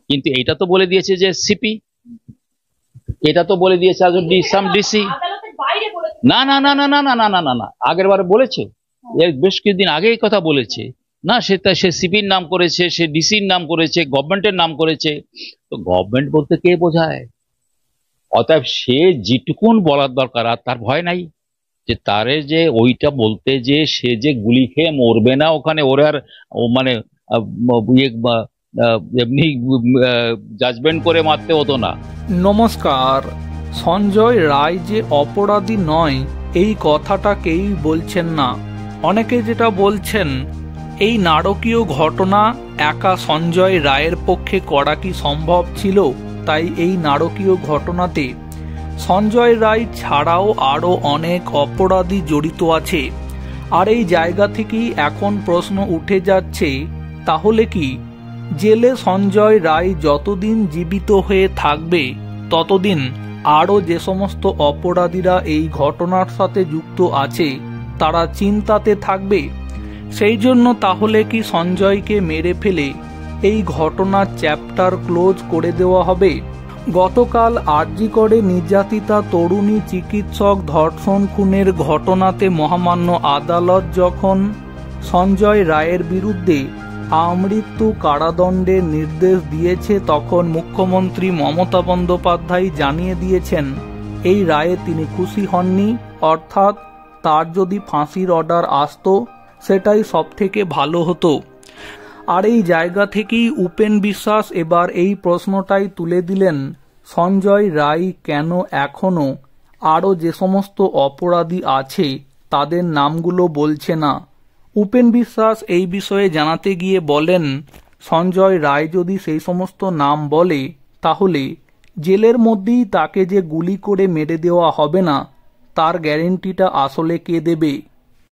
কিন্তু এটা তো বলে দিয়েছে যে সিপি, এটা তো বলে দিয়েছে সাম ডিসি। না না না না না না না না না না, আগের বারে বলেছে, এর বেশ কিছুদিন আগে এই কথা বলেছে। না সে সিপির নাম করেছে, সে ডিসির নাম করেছে, গভর্নমেন্টের নাম করেছে। তো গভর্নমেন্ট বলতে কে বোঝায়? অতএব সে যেটুকুন বলার দরকার, আর তার ভয় নাই যে তারে যে ওইটা বলতে যে সে যে গুলি খেয়ে মরবে না ওখানে, ওর আর ও মানে এমনি জাজমেন্ট করে মারতে হতো না। নমস্কার। সঞ্জয় রায় যে অপরাধী নয় এই কথাটা কেউই বলছেন না। অনেকে যেটা বলছেন, এই নারকীয় ঘটনা একা সঞ্জয় রায়ের পক্ষে করা কি সম্ভব ছিল, তাই এই নারকীয় ঘটনাতে সঞ্জয় রায় ছাড়াও আরও অনেক অপরাধী জড়িত আছে। আর এই জায়গা থেকেই এখন প্রশ্ন উঠে যাচ্ছে, তাহলে কি জেলে সঞ্জয় রায় যতদিন জীবিত হয়ে থাকবে ততদিন আরও যে সমস্ত অপরাধীরা এই ঘটনার সাথে যুক্ত আছে তারা চিন্তাতে থাকবে? সেই জন্য তাহলে কি সঞ্জয়কে মেরে ফেলে এই ঘটনার চ্যাপ্টার ক্লোজ করে দেওয়া হবে? গতকাল আরজিকরে নির্যাতিতা তরুণী চিকিৎসক ধর্ষণ খুনের ঘটনাতে মহামান্য আদালত যখন সঞ্জয় রায়ের বিরুদ্ধে আমৃত্যু কারাদণ্ডের নির্দেশ দিয়েছে, তখন মুখ্যমন্ত্রী মমতা বন্দ্যোপাধ্যায় জানিয়ে দিয়েছেন এই রায়ে তিনি খুশি হননি। অর্থাৎ তার যদি ফাঁসির অর্ডার আসতো সেটাই সবথেকে ভালো হতো। আর এই জায়গা থেকেই উপেন বিশ্বাস এবার এই প্রশ্নটাই তুলে দিলেন, সঞ্জয় রায় কেন এখনো আরও যে সমস্ত অপরাধী আছে তাদের নামগুলো বলছে না। উপেন বিশ্বাস এই বিষয়ে জানাতে গিয়ে বলেন, সঞ্জয় রায় যদি সেই সমস্ত নাম বলে তাহলে জেলের মধ্যেই তাকে যে গুলি করে মেরে দেওয়া হবে না তার গ্যারেন্টিটা আসলে কে দেবে?